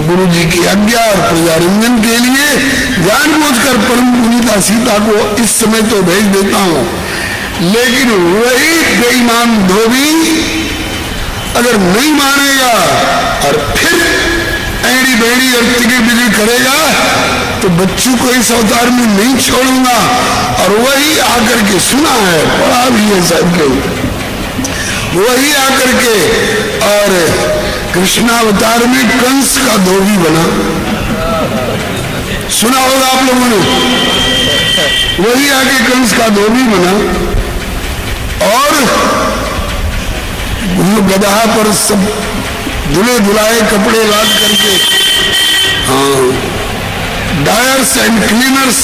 गुरु जी की आज्ञा और प्रजारंजन के लिए जानबूझकर परम पुनीता सीता को इस समय तो भेज देता हूं, लेकिन वही बेईमान धोबी अगर नहीं मानेगा और फिर ऐड़ी बेड़ी और तिगड़ बिगड़ करेगा तो बच्चों को इस अवतार में नहीं छोड़ूंगा। और वही आकर के सुना है, पढ़ा भी है सब कहीं, वही आकर के और कृष्णावतार में कंस का धोबी बना, सुना होगा आप लोगों ने। वही आके कंस का धोबी बना और गधा पर सब धुले धुलाए कपड़े लाद करके, हाँ, डायर्स एंड क्लीनर्स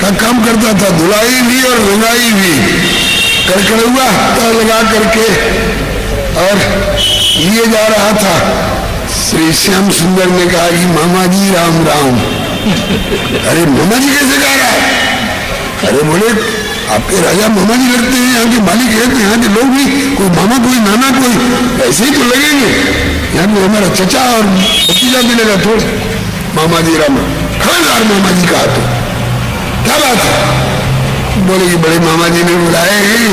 का काम करता था, धुलाई भी और रंगाई भी, कड़कड़ुआ हत्था लगा करके और लिए जा रहा था। श्री श्याम सुंदर ने कहा कि मामा जी राम राम। अरे मामा जी कैसे गा रहा है? अरे बोले आपके राजा मामा जी लगते हैं, यहाँ के मालिक हैं, यहाँ के लोग भी कोई मामा कोई नाना कोई ऐसे ही तो लगेंगे, यहाँ पे हमारा चचा और भतीजा भी लगा थोड़ा। मामा जी राम, खबरदार मामा जी कहा तो क्या बात है? बोले कि बड़े मामा जी ने बुलाए हैं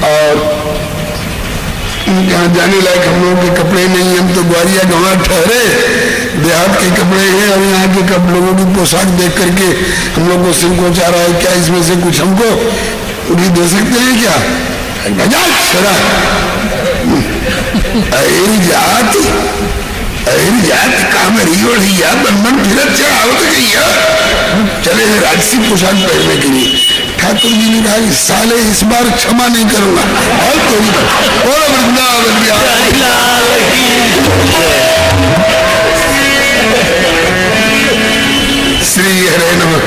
और यहाँ जाने लायक हम लोगों के कपड़े नहीं, हम तो ग्वालिया गंवार ठहरे, देहात के कपड़े हैं और यहाँ के कब लोगों की पोशाक देख करके हम लोग को संकोच आ रहा है, क्या इसमें से कुछ हमको भी दे सकते हैं क्या? जात काम रिया बंधन फिरत चढ़ावत गई, चले राजसी पोशाक पहनने के लिए। ठाकुर जी ने कहा कि साले इस बार क्षमा नहीं करूंगा और कोई और वृंदावन श्री हरे नमः।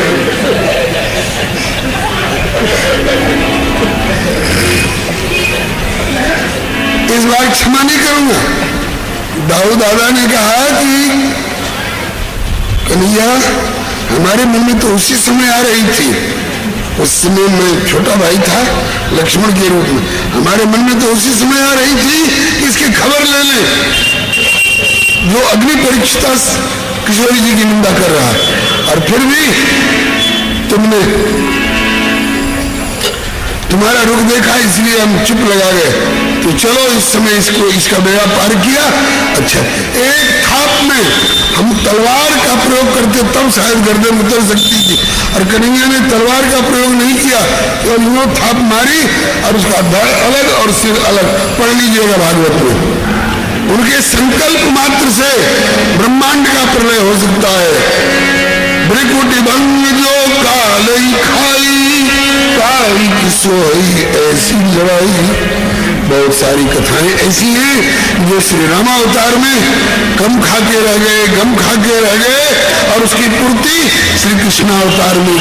इस बार क्षमा नहीं करूंगा। दाऊ दादा ने कहा कि कन्हैया हमारे मन में तो उसी समय आ रही थी, उस समय मैं छोटा भाई था लक्ष्मण के रूप में, हमारे मन में तो उसी समय आ रही थी इसकी खबर ले ले, जो अग्नि परीक्षिता किशोरी जी की निंदा कर रहा है और फिर भी तुमने तुम्हारा रुख देखा इसलिए हम चुप लगा गए, तो चलो इस समय इसको इसका बेड़ा पार किया। अच्छा, एक थाप में हम तलवार का प्रयोग करते तब शायद गर्दन उतर सकती थी, और कन्हैया ने तलवार का प्रयोग नहीं किया, केवल वो थाप मारी और उसका धड़ अलग और सिर अलग। पढ़ लीजिएगा भागवत में, उनके संकल्प मात्र से ब्रह्मांड का प्रलय हो सकता है। भ्रिकुटी भंग जो कालई खाई, काई की सोई ऐसी लड़ाई। बहुत सारी कथाएं ऐसी हैं जो श्री रामावतार में गम खा के रह गए, गम खा के रह गए, और उसकी पूर्ति श्री कृष्णावतार में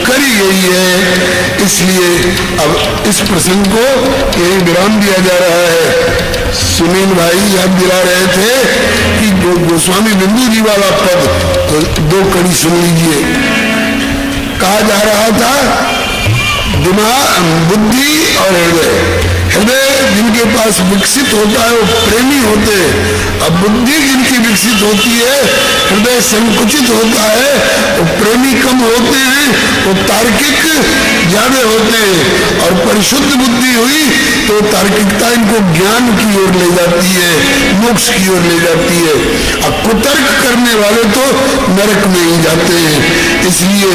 करी गई है। इसलिए अब इस प्रसंग को यही विराम दिया जा रहा है। सुनील भाई याद दिला रहे थे कि गोस्वामी बिंदु जी वाला पद, तो दो कड़ी सुन लीजिए। कहा जा रहा था दिमाग, बुद्धि और हृदय। हृदय जिनके पास विकसित होता है वो प्रेमी होते हैं, अब बुद्धि जिनकी विकसित होती है, हृदय संकुचित होता है, वो प्रेमी कम होते हैं, वो तार्किक ज्यादा होते हैं। और परिशुद्ध बुद्धि हुई तो तार्किकता इनको ज्ञान की ओर ले जाती है, मोक्ष की ओर ले जाती है। अब कुतर्क करने वाले तो नरक में ही जाते हैं। इसलिए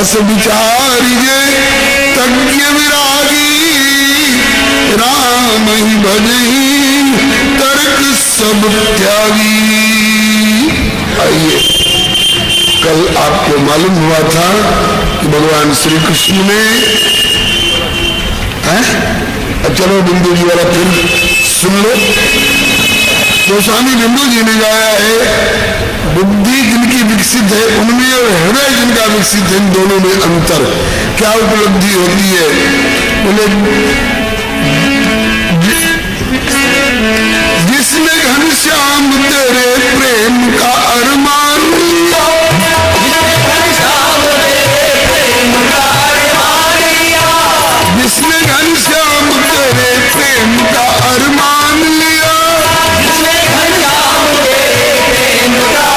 अस विचारिये तज्ञ विरागी, राम ही भजही तर्क सब त्यागी। आइए, कल आपको मालूम हुआ था कि भगवान श्री कृष्ण ने चलो बिंदु जी वाला फिर सुन लो। गोस्वामी बिंदु जी ने गाया है, बुद्धि जिनकी विकसित है उनमें और हृदय जिनका विकसित है, इन दोनों में अंतर। क्या उपलब्धि होती है? बोले जिसने घनश्याम तेरे प्रेम का अरमान लिया, जिसने घनश्याम तेरे प्रेम का अरमान लिया, जिसने घनश्याम तेरे प्रेम का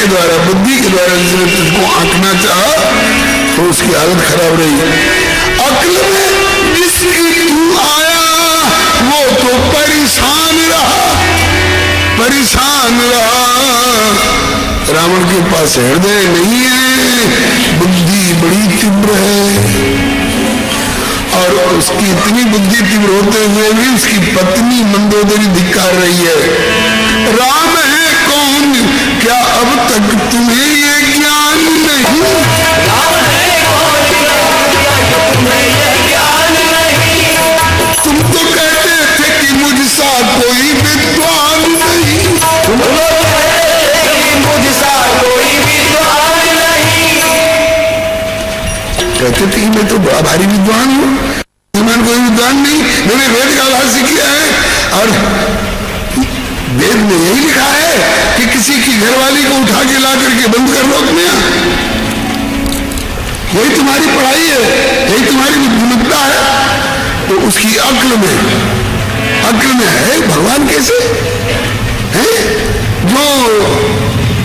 द्वारा, बुद्धि के द्वारा जिसने तुझको आंकना चाहा तो उसकी हालत खराब रही। अक्ल में जिसकी तू आया वो तो परेशान रहा, परेशान रहा। रावण के पास हृदय नहीं है, बुद्धि बड़ी तीव्र है, और उसकी इतनी बुद्धि तीव्र होते हुए भी उसकी पत्नी मंदोदरी धिक्कार रही है। राम है कौन क्या अब तक तुम्हें ये ज्ञान नहीं? राम है कौन क्या तुम्हें ये ज्ञान नहीं? तुम तो कहते थे कि मुझसा कोई विद्वान नहीं, तुम तो कहते थे कि मुझसा कोई विद्वान नहीं। कहते थे कि मैं तो बड़ा भारी विद्वान हूँ, तुम्हारा कोई विद्वान नहीं, मैंने वेद का अभ्यास किया है। और वेद में यही लिखा है कि किसी की घरवाली को उठा के ला करके बंद कर लो अपने यहाँ, यही तुम्हारी पढ़ाई है, यही तुम्हारी बुद्धिमत्ता है। तो उसकी अक्ल में है भगवान कैसे है? जो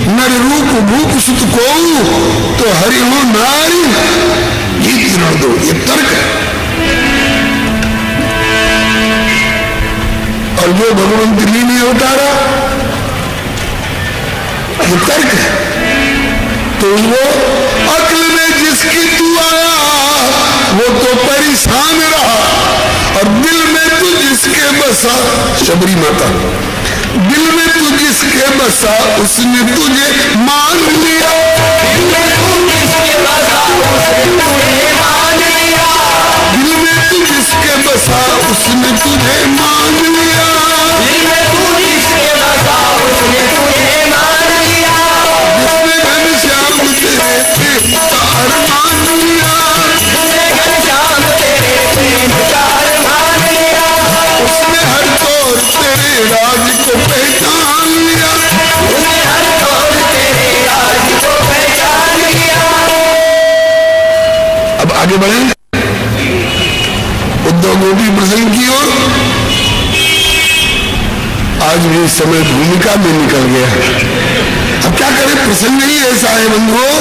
नर रूप भूप सुत को तो हरि हो नारी, ये तीनों दो, ये तर्क है। और जो भगवंत नहीं उतारा ये तर्क है। तो वो अक्ल में जिसकी तू आया वो तो परेशान रहा, और दिल में तू जिसके बसा, शबरी माता, दिल में तू जिसके बसा उसने तुझे मान लिया, दिल में तू जिसके बसा उसने तुझे मान लिया, दिल में तू जिसके बसा उसने तुझे मान लिया, दिल में तू जिसके बसा उसने तुझे मान लिया, जिसने घनश्याम तेरे प्रेम का अरमान लिया, जिसने घनश्याम तेरे प्रेम का अरमान लिया, उसने हर तौर तेरे राज को पहचान लिया, उसने हर तौर तेरे राज को पहचान लिया। अब आगे बढ़ें उद्धव गोपी प्रसंग की ओर। आज भी समय भूमिका में निकल गया। अब क्या करें, प्रसंग ही ऐसा है बंधुओं,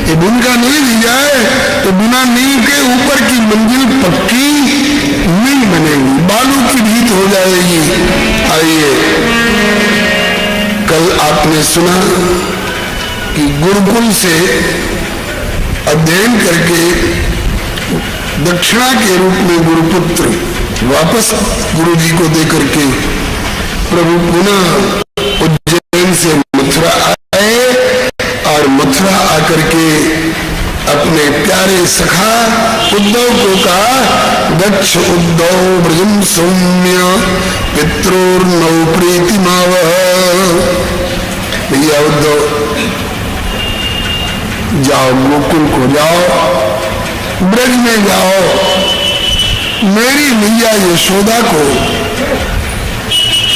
ये भूमिका नहीं दी जाए तो बिना नींव के ऊपर की मंजिल पक्की नहीं बनेगी, बालू की भीत हो जाएगी। आइए, कल आपने सुना कि गुरुकुल से अध्ययन करके दक्षिणा के रूप में गुरुपुत्र वापस गुरु जी को देकर के प्रभु पुनः उज्जैन से मथुरा आए, और मथुरा आकर के अपने प्यारे सखा उद्धव को कहा, दक्ष उद्धव ब्रजम सौम्य पित्रोर्नौ प्रीतिमावह। भैया उद्धव जाओ, गोकुल को जाओ, ब्रज में जाओ, मेरी मैया यशोदा को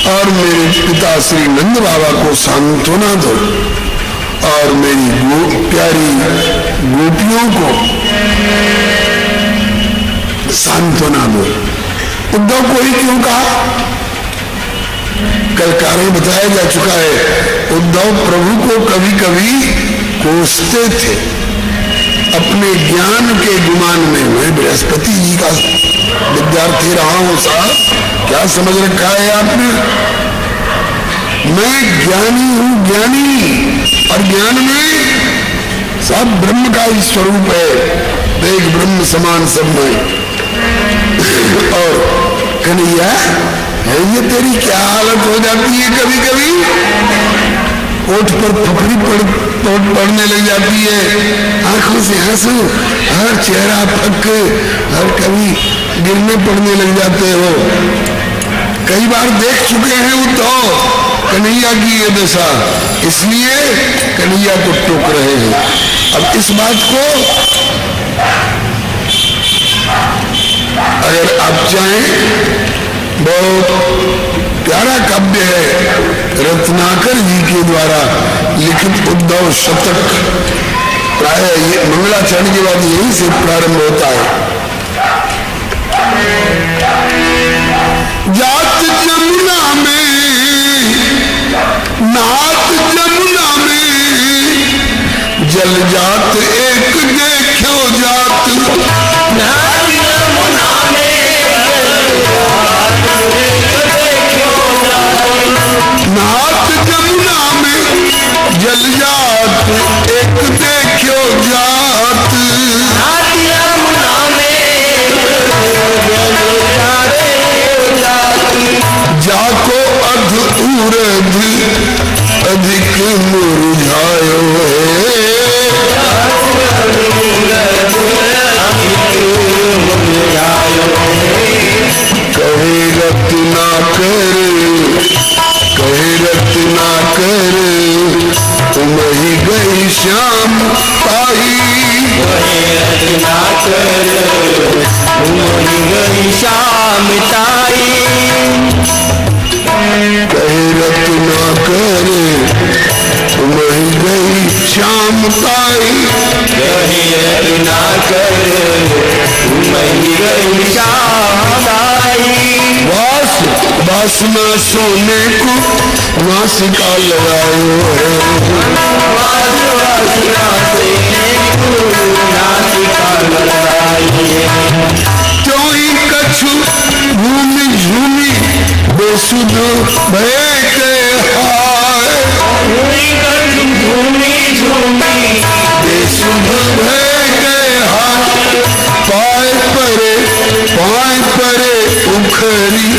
और मेरे पिता श्री नंद बाबा को सांत्वना दो, और मेरी प्यारी गोपियों को सांत्वना दो। उद्धव को ही क्यों कहा? कल कारण बताया जा चुका है। उद्धव प्रभु को कभी कभी कोसते थे अपने ज्ञान के गुमान में। मैं बृहस्पति जी का विद्यार्थी रहा हूं साहब, क्या समझ रखा है आपने? मैं ज्ञानी हूं, ज्ञानी, और ज्ञान में सब ब्रह्म का ही स्वरूप है, एक ब्रह्म समान सब में। और कन्हैया है, ये तेरी क्या हालत हो जाती है कभी कभी, ओठ पर फफड़ी पड़ने लग जाती है, आंखों से आंसू, हर चेहरा फक, हर कभी गिरने पड़ने लग जाते हो। कई बार देख चुके हैं उद्धव कन्हैया की ये दशा, इसलिए कन्हैया को टोक रहे हैं। अब इस बात को अगर आप चाहें, बहुत प्यारा काव्य है रत्नाकर जी के द्वारा लिखित उद्धव शतक, प्राय ये मंगलाचरण के बाद यहीं से प्रारंभ होता है। जात जमुना में, नात जमुना में, जल जात एक देखो जात, नाथ यमुना में जल जात एक देखो जात, जाको अध उरध अधिक मुरझायो है, कहे रत ना कर, कहे रत ना कर, तुम्ही गई श्याम ताई, कहे रत ना कर, तुम्ही गई श्याम ताई, कहे रत ना कर, तुम्ही गई श्याम ताई, कहे रत ना कर, तुम्ही गई श्याम ताई, वासना सोने को नासिका लगायो है, वासना सोने को नासिका लगाई है, क्यों ही कछु भूमि झूमी बेसुध भय के हाय, भूमि झूमी बेसुध भय के हाय, पाए परे उखरी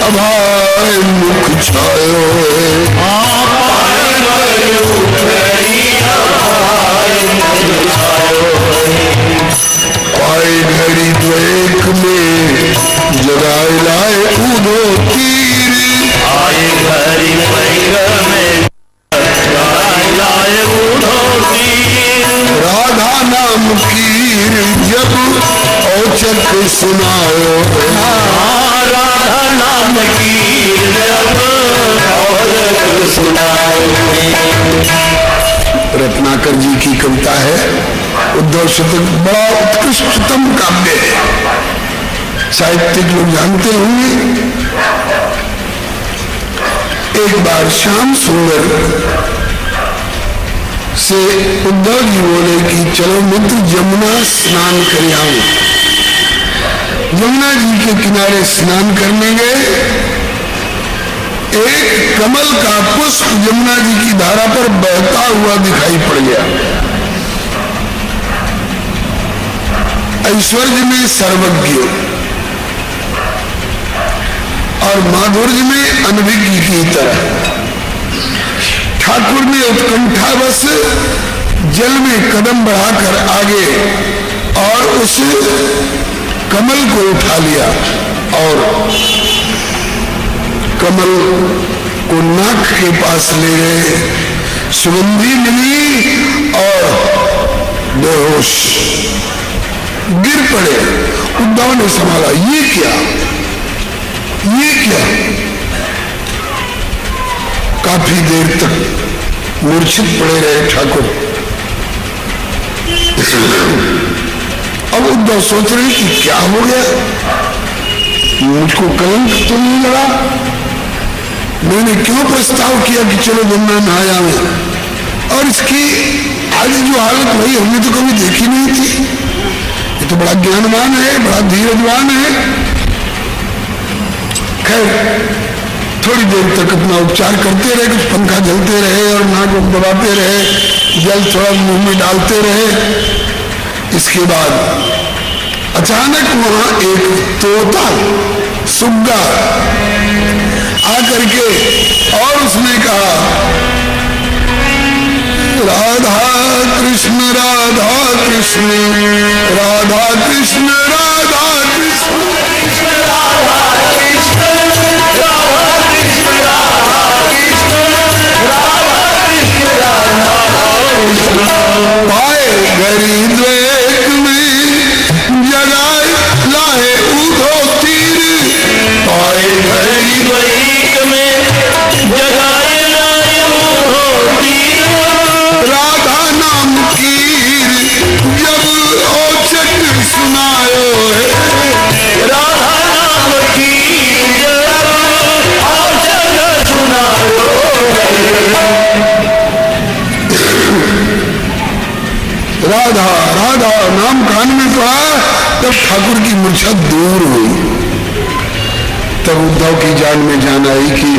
अभाय मुख छायो है, पाए परे उखरी अभाय मुख छायो है, पाए घड़ी द्वेक में जगाए लाए उदो तीर, आए घड़ी द्वेक में जगाए लाए उदो तीर, राधा नाम कीर जब औचक सुनायो, राधा नाम कीर जब औचक सुनायो। रत्नाकर जी की कविता है, उद्धव शतक बड़ा उत्कृष्टतम काव्य है, साहित्यिक लोग जानते होंगे। एक बार श्याम सुंदर से उद्धव जी बोले कि चलो मित्र यमुना स्नान कर आऊं। यमुना जी के किनारे स्नान करने गए, एक कमल का पुष्प यमुना जी की धारा पर बहता हुआ दिखाई पड़ गया। ऐश्वर्य में सर्वज्ञ और माधुर्य में अनभिज्ञ की तरह ठाकुर ने उत्कंठावश जल में कदम बढ़ाकर आगे और उस कमल को उठा लिया और कमल को नाक के पास ले गए। सुगंधी मिली और बेहोश गिर पड़े। उद्धव ने संभाला, ये क्या, ये क्या। काफी देर तक मूर्छित पड़े रहे ठाकुर। अब उद्धव सोच रहे कि क्या हो गया, मुझको कलंक तो नहीं लगा, मैंने क्यों प्रस्ताव किया कि चलो यमुना नहा जावे, और इसकी आज जो हालत हुई हमने तो कभी देखी नहीं थी। ये तो बड़ा ज्ञानवान है, बड़ा धीरजवान है। खैर थोड़ी देर तक अपना उपचार करते रहे, कुछ पंखा जलते रहे और नाक दबाते रहे, जल थोड़ा मुंह में डालते रहे। इसके बाद अचानक वहां एक तोता सुग्गा आकर के और उसने कहा, राधा कृष्ण राधा कृष्ण राधा कृष्ण राधा कृष्ण राधा कृष्ण राधा कृष्ण राधा कृष्ण राधा कृष्ण राधा कृष्ण। पाए घड़ी द्वेक में जगाए लाए उधो तीर, पाए घड़ी द्वेक में जगाए लाए उधो तीर। राधा नाम कीर जब औचक सुनायो जब ठाकुर की मूर्छा दूर हुई तब उद्धव की जान में जान आई कि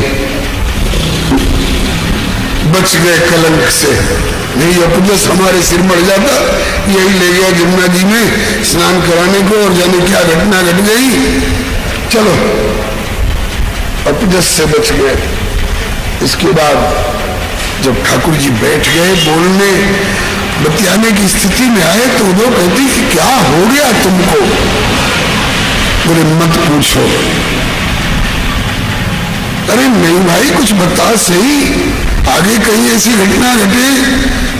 बच गए कलंक से। नहीं अपजस हमारे सिर मर जाता, यही ले गया यमुना जी में स्नान कराने को और जाने क्या घटना घट गई। चलो अपजस से बच गए। इसके बाद जब ठाकुर जी बैठ गए बोलने बतियाने की स्थिति में आए तो वो कहती कि क्या हो गया तुमको? बोले मत पूछो। अरे नहीं भाई कुछ बता सही, आगे कहीं ऐसी घटना घटे,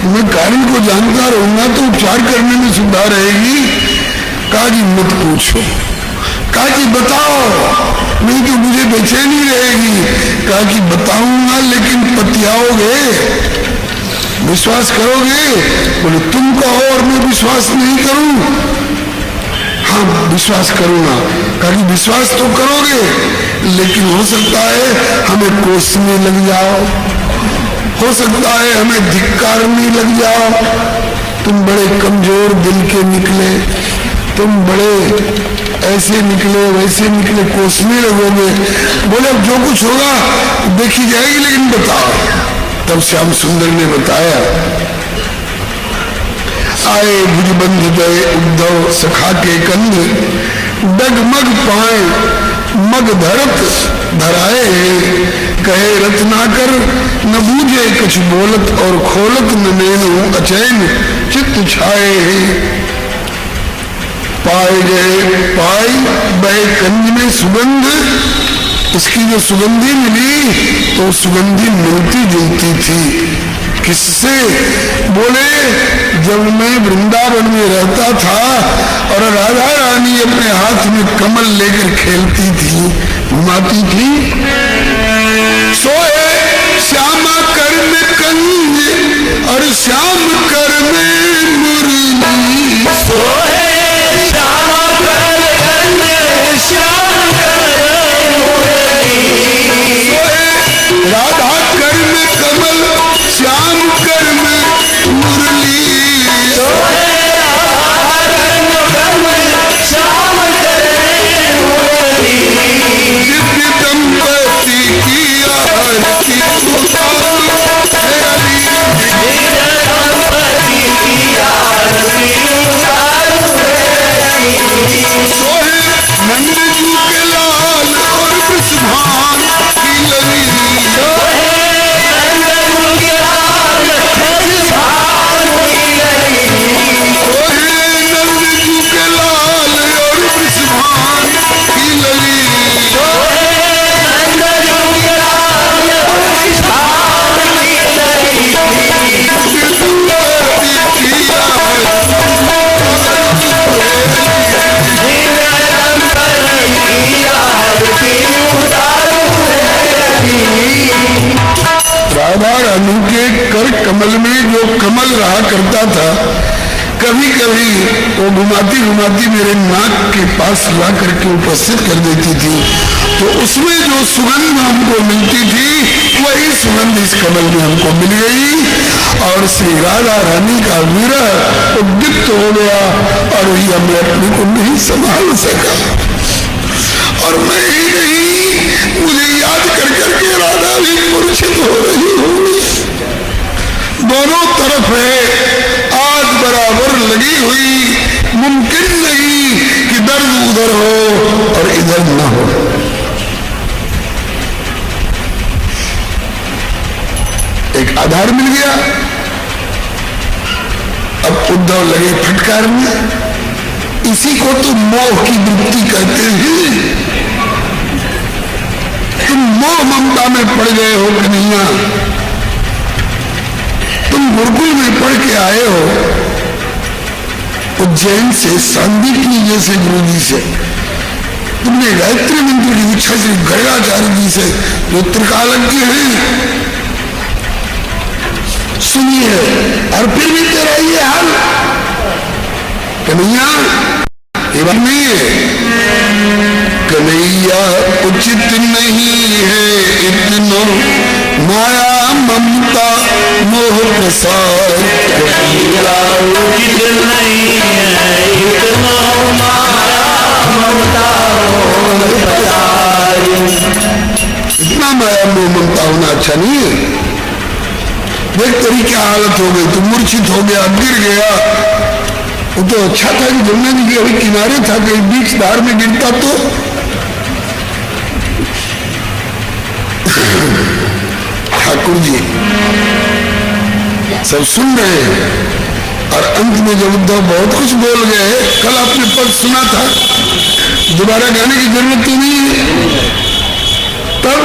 मैं कारण को जानता रहूंगा तो उपचार करने में सुविधा रहेगी। कहा कि मत पूछो। कहा कि बताओ, नहीं तो मुझे बेचैनी रहेगी। कहा कि बताऊंगा लेकिन पतियाओगे, विश्वास करोगे? बोले तुम कहो और मैं विश्वास नहीं करूं? हाँ विश्वास करूंगा। कहा कि विश्वास तो करोगे लेकिन हो सकता है हमें कोसने लग जाओ, हो सकता है हमें धिक्कारने लग जाओ। तुम बड़े कमजोर दिल के निकले, तुम बड़े ऐसे निकले वैसे निकले, कोसने लगोगे। बोले अब जो कुछ होगा देखी जाएगी लेकिन बताओ। तब श्याम सुंदर ने बताया। आए भुजबंध गए उद्धव सखा के कंध, डगमग पाए मग धरत धराए। कहे रत्नाकर न बूझे कुछ बोलत, और खोलत न नैनो अचैन चित्त छाए। पाए गए पाई बह कंज में सुगंध, इसकी जो सुगंधी मिली तो सुगंधी मिलती जुलती थी। किससे? बोले जब मैं वृंदावन में रहता था और राधा रानी अपने हाथ में कमल लेकर खेलती थी, घुमाती थी। सोए श्यामा कर में कंज और श्याम कर में मुरली। सोए श्यामा कर में श्याम कर मुरली। सोए राधा कर में कमल श्याम कर में मुरली। दिव्य दंपति की आरती उतारो हरि। सोहे नंदजू के लाल और वृषभान की लली। राधा रानी के कर कमल में जो कमल रहा करता था, कभी कभी वो घुमाती घुमाती मेरे नाक के पास ला करके उपस्थित कर देती थी, तो उसमें जो सुगंध हमको मिलती थी वही सुगंध इस कमल में हमको मिल गई। और श्री राधा रानी का विरह उद्दीप्त हो गया और वही हमें अपने को नहीं संभाल सका। और मैं ही नहीं, मुझे याद कर करके राधा भी मूर्छित हो रही होगी। दोनों तरफ है आग बराबर लगी हुई, मुमकिन नहीं कि दर्द उधर हो और इधर न हो। एक आधार मिल गया। अब उद्धव लगे फटकारने। इसी को तो मोह की वृत्ति कहते हैं। तुम मोह ममता में पड़ गए हो कन्हैया, तुम गुरुकुल में पढ़ के आए हो उज्जैन से, सांदीपनी जैसे गुरु जी से, तुमने गायत्री मंत्र की दीक्षा श्री गर्गाचार्य जी से जो त्रिकालज्ञ हैं सुनी है, और फिर भी तेरा ये हाल कन्हैया, ये बात नहीं है। कन्हैया उचित नहीं है इतना माया ममता मोह प्रसार। कन्हैया उचित नहीं है इतना इतना माया मोह ममता होना अच्छा नहीं है। देख तेरी क्या हालत हो गई, तू मूर्छित हो गया, गिर गया। वो तो अच्छा था कि जमुना जी के किनारे था, कहीं बीच धार में गिरता तो। ठाकुर जी सब सुन रहे हैं और अंत में जब उद्धव बहुत कुछ बोल गए, कल आपने पद सुना था, दोबारा गाने की जरूरत तो नहीं है। तब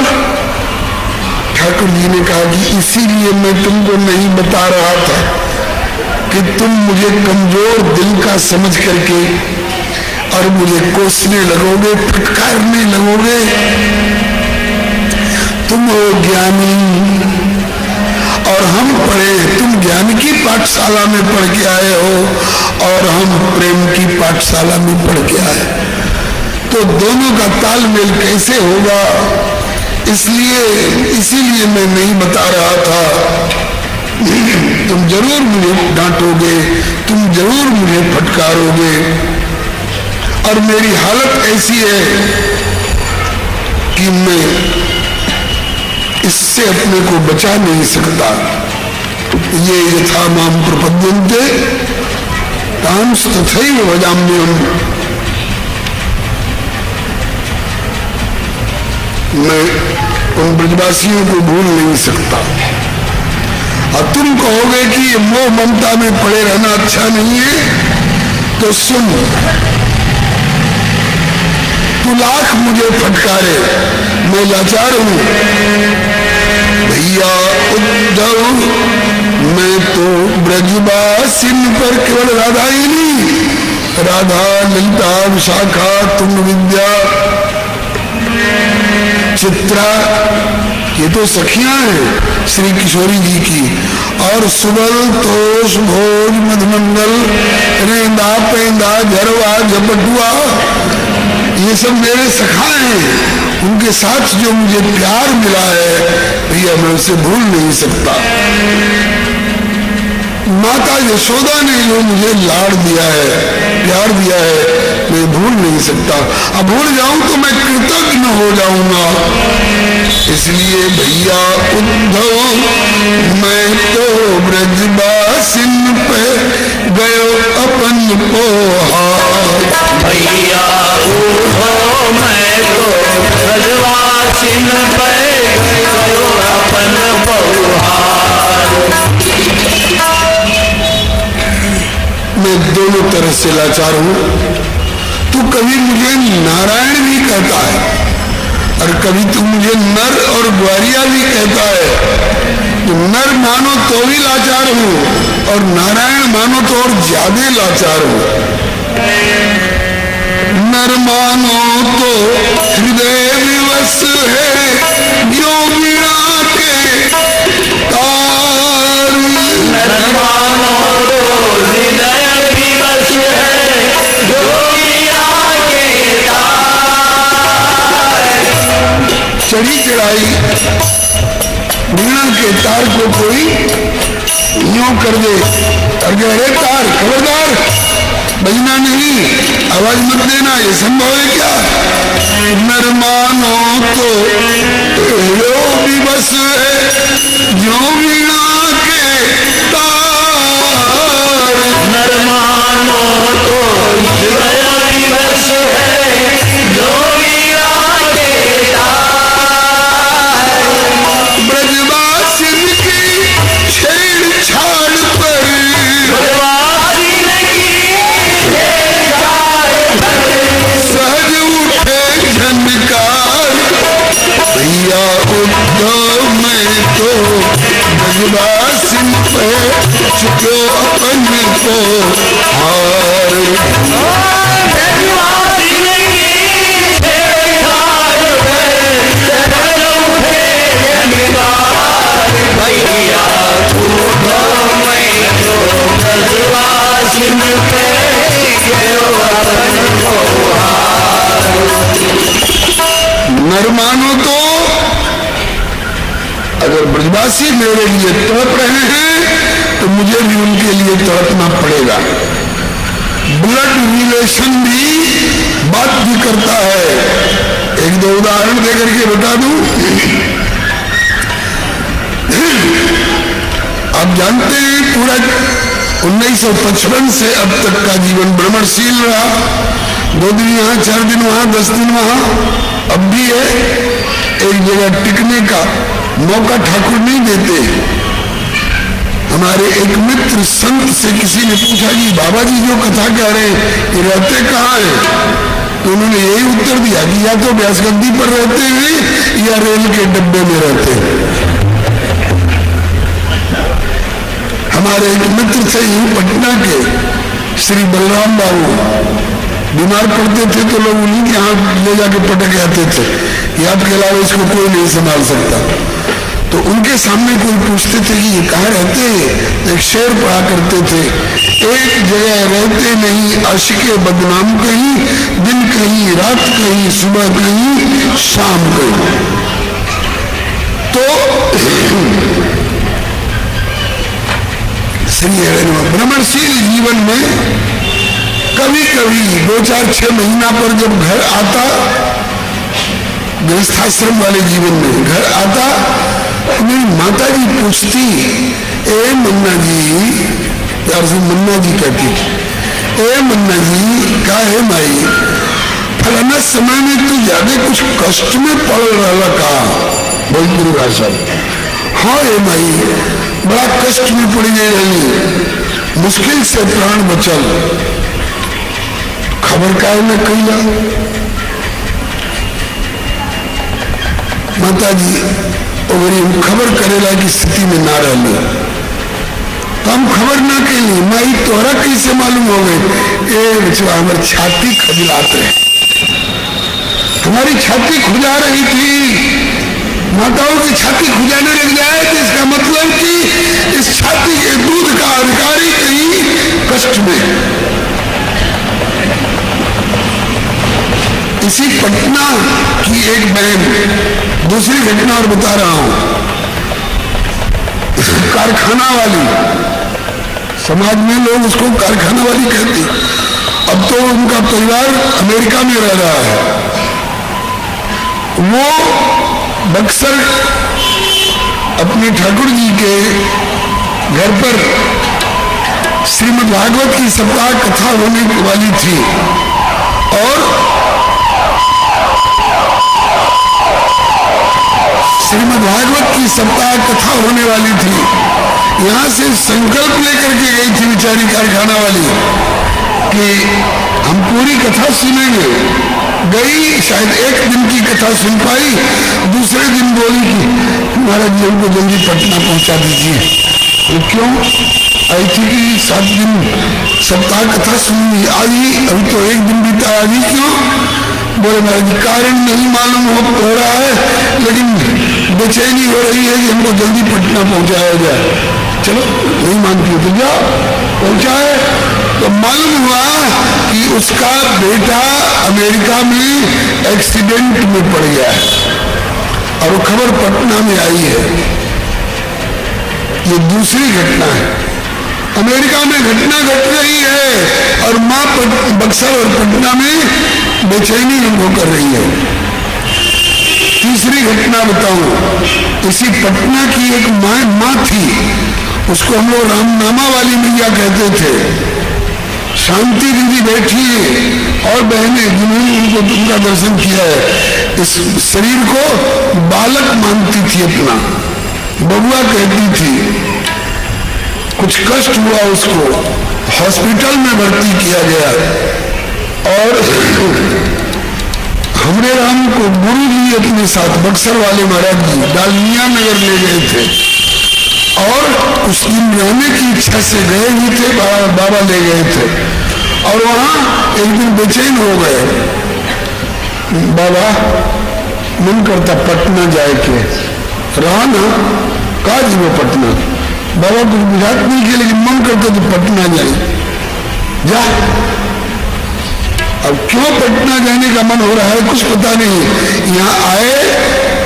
ठाकुर जी ने कहा कि इसीलिए मैं तुमको नहीं बता रहा था कि तुम मुझे कमजोर दिल का समझ करके और मुझे कोसने लगोगे, फटकारने लगोगे। तुम हो ज्ञानी और हम पढ़े, तुम ज्ञान की पाठशाला में पढ़ के आए हो और हम प्रेम की पाठशाला में पढ़ के आए, तो दोनों का तालमेल कैसे होगा? इसीलिए मैं नहीं बता रहा था। तुम जरूर मुझे डांटोगे, तुम जरूर मुझे फटकारोगे और मेरी हालत ऐसी है कि मैं इससे अपने को बचा नहीं सकता। ये यथा माम प्रपद्यन्ते तांस्तथैव भजाम्यहम्। मैं उन ब्रजवासियों को भूल नहीं सकता। और तुम कहोगे कि ये मोह ममता में पड़े रहना अच्छा नहीं है, तो सुन, तू लाख मुझे फटकारे, मैं लाचार हूं भैया उद्धव। मैं तो ब्रजवासिन पर केवल राधा ही नहीं, राधा ललिता विशाखा तुंग विद्या चित्रा, ये तो सखियां हैं श्री किशोरी जी की। और सुबल तोष भोज मधुमंगल रेंदा पेंदा झरवा झपटुआ, ये सब मेरे सखा हैं। उनके साथ जो मुझे प्यार मिला है भैया, मैं उसे भूल नहीं सकता। माता यशोदा ने जो मुझे लाड़ दिया है, प्यार दिया है, मैं भूल नहीं सकता। अब भूल जाऊं तो मैं कृतज्ञ हो जाऊंगा। इसलिए भैया उद्धव, मैं तो ब्रजवासिन पे गयो अपन पोहार। भैया उद्धव, मैं तो ब्रजवासिन पे गयो अपन पोहार। मैं दोनों तरह से लाचार हूं। तू कभी मुझे नारायण भी कहता है और कभी तू मुझे नर और ग्वारिया भी कहता है। तो नर मानो तो भी लाचार हूं और नारायण मानो तो और ज्यादा लाचार हूं। नर मानो तो हृदय विवश है जो वीणा के तार। नर मानो तो हृदय विवश है जो वीणा के तार। चढ़ी चढ़ाई वीणा के तार को कोई यूं कर दे, अरे तार खबरदार, बजना नहीं, आवाज मत देना, ये संभव है क्या? नर मानो तो विवश है जो वीणा के तार। नर मानो तो हृदय विवश है जो वीणा के तार। ब्रजवासिन की छेड़छाड़ पर, ब्रजवासिन की छेड़छाड़ पर सहज उठे झनकार। भैया उद्धव, मैं तो ब्रजवासिन पे चुको अपन को हार। ब्रजवासिन की छेड़छाड़ पर सहज उठे झनकार। भैया उद्धव, मैं तो ब्रजवासिन पे गयो अपन पोहार। नर मानो तो अगर ब्रजवासी मेरे लिए तड़प रहे हैं तो मुझे भी उनके लिए तड़पना पड़ेगा। ब्लड रिलेशन भी बाध्य करता है। एक दो उदाहरण देकर के बता दूं। आप जानते हैं पूरा 1955 से अब तक का जीवन भ्रमणशील रहा। 2 दिन यहाँ, 4 दिन वहां, 10 दिन वहां, अब भी है। एक जगह टिकने का मौका ठाकुर नहीं देते। हमारे एक मित्र संत से किसी ने पूछा कि बाबा जी जो कथा कह रहे हैं ये रहते कहाँ हैं? तो उन्होंने यही उत्तर दिया कि या तो व्यासगद्दी पर रहते हैं या रेल के डब्बे में रहते हैं। हमारे एक मित्र थे यही पटना के श्री बलराम बाबू, बीमार पड़ते थे तो लोग उन्हीं के हाथ ले जाके पटक आते थे, याद के अलावा इसको कोई नहीं संभाल सकता। तो उनके सामने कोई पूछते थे कि ये कहाँ रहते हैं? एक शेर पढ़ा करते थे, एक जगह रहते नहीं आशिके बदनाम कहीं, दिन कहीं, रात कहीं, सुबह कहीं, शाम कहीं। तो भ्रमणशील जीवन में कभी कभी 2, 4, 6 महीना पर जब घर आता, गृहस्थाश्रम वाले जीवन में घर आता, मेरी माता जी पूछती, ए मन्ना जी, यार से मन्ना जी कहती, ए मन्ना जी का है माई, फलाना समय में तू ज्यादा कुछ कष्ट में पड़ रहा का? भोजपुरी भाषा। हाँ ए माई, बड़ा कष्ट में पड़ी रही, मुश्किल से प्राण बचल, खबर काहे न कैला? माता जी अगर हम खबर करेला की स्थिति में ना रहने तो हम खबर ना कैली। माई तोहरा कैसे मालूम हो गए? हमारी छाती खजलात रहे, हमारी छाती खुजा रही थी। माताओं की छाती खुजाने लग जाए तो इसका मतलब कि इस छाती के दूध का अधिकारी कहीं कष्ट में। इसी पटना की एक बहन, दूसरी घटना और बता रहा हूं, कारखाना वाली, समाज में लोग उसको कारखाना वाली कहते, अब तो उनका परिवार अमेरिका में रह रहा है। वो बक्सर अपने ठाकुर जी के घर पर श्रीमद् भागवत की सप्ताह कथा होने वाली थी और श्रीमद् भागवत की सप्ताह कथा होने वाली थी। यहां से संकल्प लेकर के गई थी बेचारी कारखाना वाली कि हम पूरी कथा सुनेंगे। गई, शायद 1 दिन की कथा सुन पाई, दूसरे दिन बोली कि महाराज जी हमको जल्दी पटना पहुंचा दीजिए। तो क्यों? आई थी कि 7 दिन सप्ताह कथा सुनी, आई, अभी तो 1 दिन बीता, आई क्यों? बोले महाराज जी कारण नहीं मालूम हो रहा है, लेकिन बेचैनी हो रही है कि हमको जल्दी पटना पहुंचाया जाए। चलो नहीं मानती हो तो जाओ, पहुंचाए। तो मालूम हुआ कि उसका बेटा अमेरिका में एक्सीडेंट में पड़ गया है और वो खबर पटना में आई है। ये दूसरी घटना है, अमेरिका में घटना घट रही है और माँ बक्सर और पटना में बेचैनी अनुभव कर रही है। तीसरी घटना बताऊं, इसी पटना की एक माँ थी, उसको हम लोग रामनामा वाली मैया कहते थे। शांति दीदी बैठी है और बहनें जिन्होंने उनका दर्शन किया है, इस शरीर को बालक मानती थी, अपना बबुआ कहती थी। कुछ कष्ट हुआ, उसको हॉस्पिटल में भर्ती किया गया और हमरे राम को गुरु जी अपने साथ बक्सर वाले महाराज जी डालमिया नगर ले गए थे और उस दिन रहने की इच्छा से गए ही थे, बाबा ले गए थे और वहां एक दिन बेचैन हो गए। बाबा मन करता पटना जाए के, रहा ना का जी वो पटना, बाबा कुछ बुझात नहीं किया लेकिन मन करता तो पटना जाए। जा, अब क्यों पटना जाने का मन हो रहा है कुछ पता नहीं। यहाँ आए,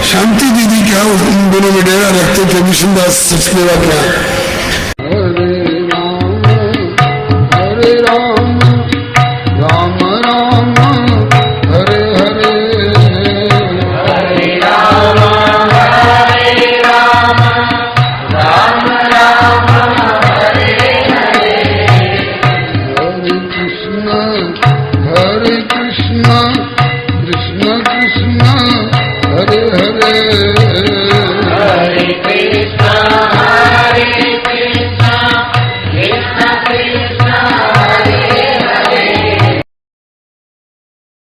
शांति दीदी क्या उन दोनों में डेरा रखते थे, विष्णुदास सचदेवा क्या,